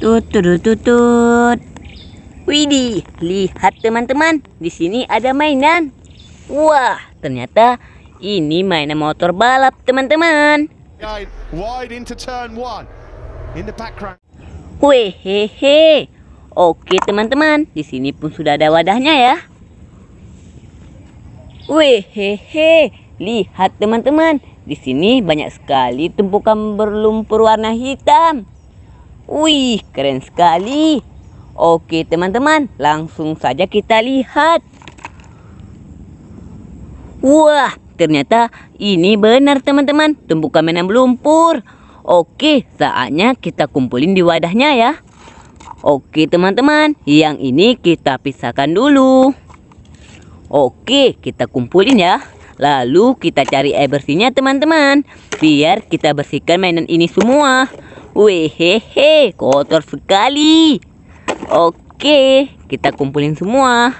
Tutut. Widih, lihat teman-teman, di sini ada mainan. Wah, ternyata ini mainan motor balap, teman-teman. Wide into turn one. In the background. Wehehe. Oke, teman-teman, di sini pun sudah ada wadahnya ya. Wehehe, lihat teman-teman, di sini banyak sekali tumpukan berlumpur warna hitam. Wih, keren sekali. Oke teman-teman, langsung saja kita lihat. Wah, ternyata ini benar teman-teman, tumpukan mainan berlumpur. Oke, saatnya kita kumpulin di wadahnya ya. Oke teman-teman, yang ini kita pisahkan dulu. Oke, kita kumpulin ya. Lalu kita cari air bersihnya teman-teman, biar kita bersihkan mainan ini semua. Wehehe, kotor sekali. Oke, kita kumpulin semua.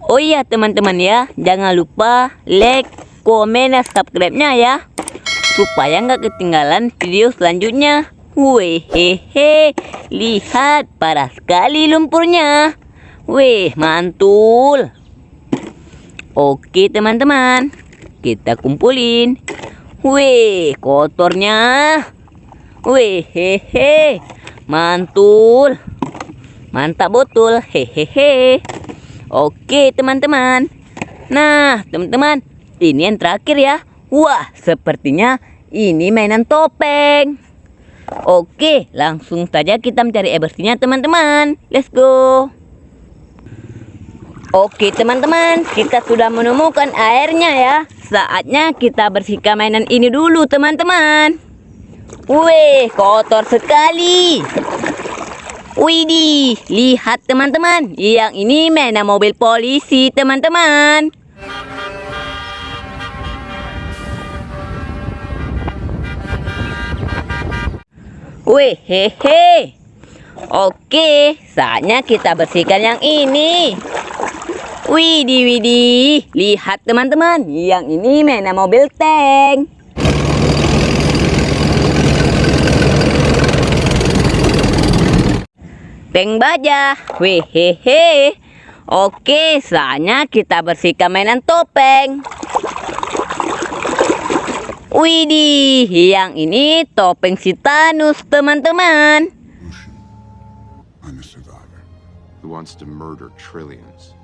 Oh iya teman-teman ya, jangan lupa like, komen, dan subscribe-nya ya, supaya nggak ketinggalan video selanjutnya. Wehehe, lihat, parah sekali lumpurnya. Weh, mantul. Oke teman-teman, kita kumpulin. Weh, kotornya. Wehehe, mantul. Mantap betul, hehehe. Oke teman-teman. Nah teman-teman, ini yang terakhir ya. Wah, sepertinya ini mainan topeng. Oke, langsung saja kita mencari air bersihnya teman-teman. Let's go. Oke teman-teman, kita sudah menemukan airnya ya. Saatnya kita bersihkan mainan ini dulu teman-teman. Wih, kotor sekali. Widih, lihat teman-teman, yang ini mainan mobil polisi teman-teman. Wehehe. Oke, saatnya kita bersihkan yang ini. Widih, widih, lihat teman-teman, yang ini mainan mobil tank. Tank baja, wehehe. Oke, saatnya kita bersihkan mainan topeng. Widih, yang ini topeng si Thanos teman-teman. I'm a survivor who wants to murder trillions.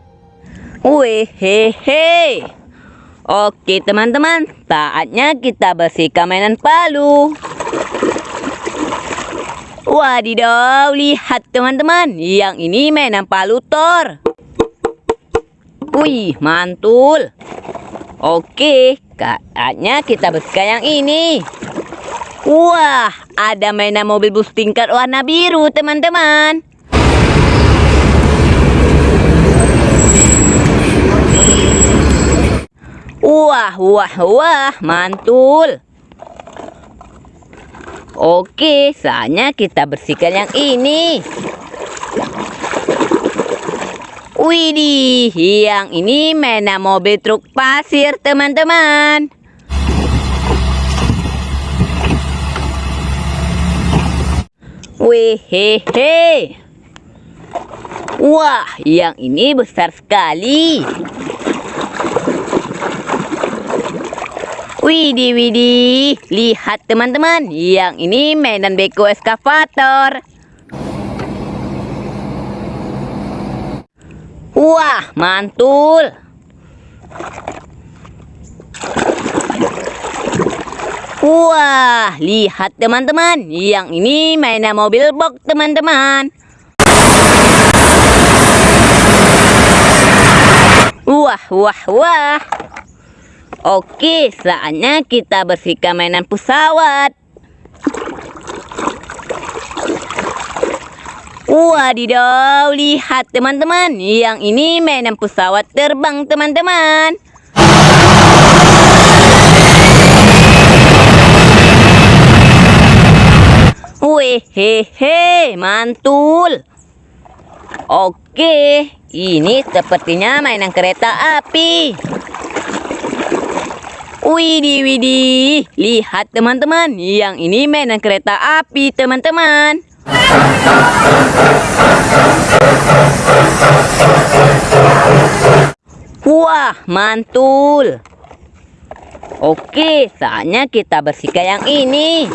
Wehehe. Oke teman-teman, saatnya kita bersihkan mainan palu. Wadidaw, lihat teman-teman, yang ini mainan palu Thor. Wih, mantul. Oke, saatnya kita bersihkan yang ini. Wah, ada mainan mobil bus tingkat warna biru teman-teman. Wah, wah, wah, mantul. Oke, saatnya kita bersihkan yang ini. Widih, yang ini mainan mobil truk pasir teman-teman. Wehehe. Wah, yang ini besar sekali. Widih, widih, lihat teman-teman, yang ini mainan beko eskavator. Wah, mantul. Wah, lihat teman-teman, yang ini mainan mobil box teman-teman. Wah, wah, wah. Oke, saatnya kita bersihkan mainan pesawat. Wadidaw, lihat teman-teman, yang ini mainan pesawat terbang teman-teman. Wehehe, mantul. Oke, ini sepertinya mainan kereta api. Widih, widih, lihat teman-teman, yang ini mainan kereta api teman-teman. Wah, mantul. Oke, saatnya kita bersihkan yang ini.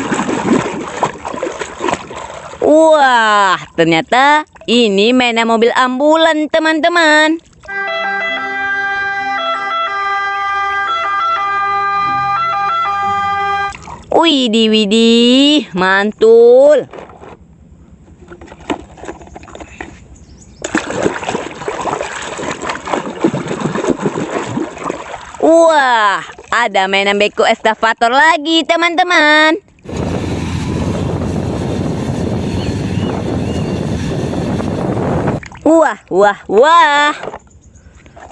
Wah, ternyata ini mainan mobil ambulan, teman-teman. Widih, widih, mantul. Wah, ada mainan beko eskavator lagi, teman-teman. Wah, wah, wah.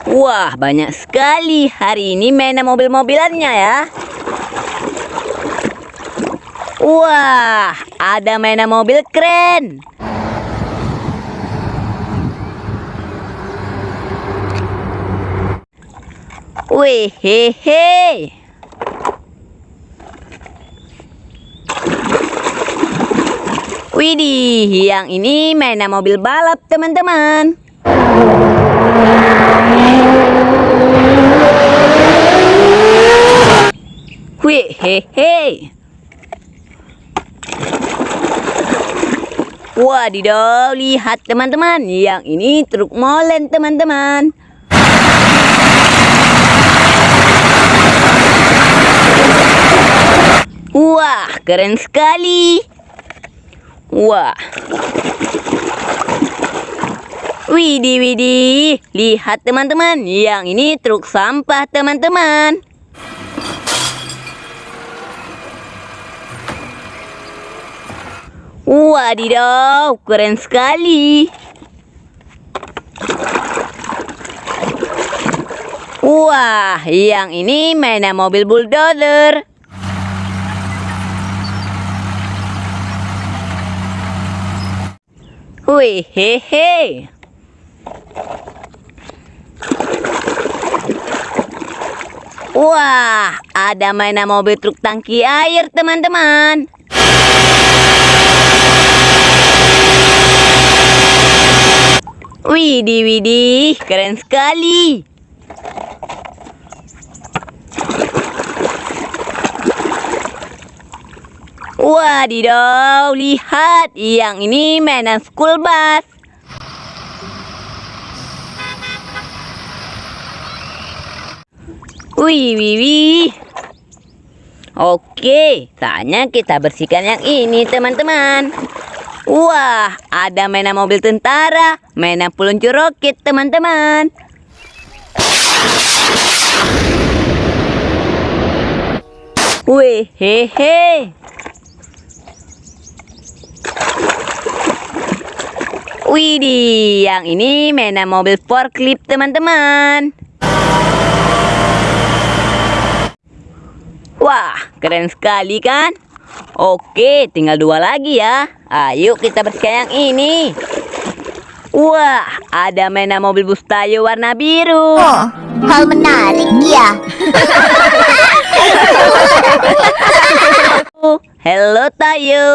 Wah, banyak sekali hari ini mainan mobil-mobilannya ya. Wah, ada mainan mobil keren. Wih, hehe. Widih, yang ini mainan mobil balap, teman-teman. Wih, hehe. Wadidaw, lihat teman-teman. Yang ini truk molen, teman-teman. Wah, keren sekali. Wah. Widih, widih. Lihat teman-teman. Yang ini truk sampah, teman-teman. Wadidaw, keren sekali. Wah, yang ini mainan mobil bulldozer. Wih, hehe. Wah, ada mainan mobil truk tangki air, teman-teman. Widih, widih, keren sekali. Wadidaw, lihat. Yang ini mainan school bus. Wih, wih, wih. Oke, saatnya kita bersihkan yang ini, teman-teman. Wah, ada mainan mobil tentara, mainan peluncur roket, teman-teman. Wih, hehe. Widih, yang ini mainan mobil forklift, teman-teman. Wah, keren sekali kan? Oke, tinggal 2 lagi ya. Ayo kita bersihkan yang ini. Wah, ada mainan mobil bus Tayo warna biru. Oh, hal menarik ya. Halo Tayo.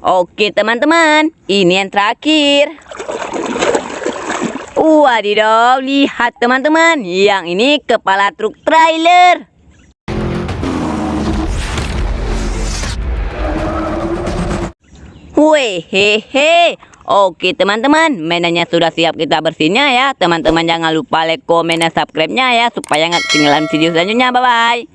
Oke teman-teman, ini yang terakhir. Wadidaw, lihat teman-teman. Yang ini kepala truk trailer. Wih, hehe. Oke teman-teman, mainannya sudah siap kita bersihnya ya. Teman-teman jangan lupa like, komen, dan subscribe-nya ya, supaya nggak ketinggalan video selanjutnya. Bye-bye.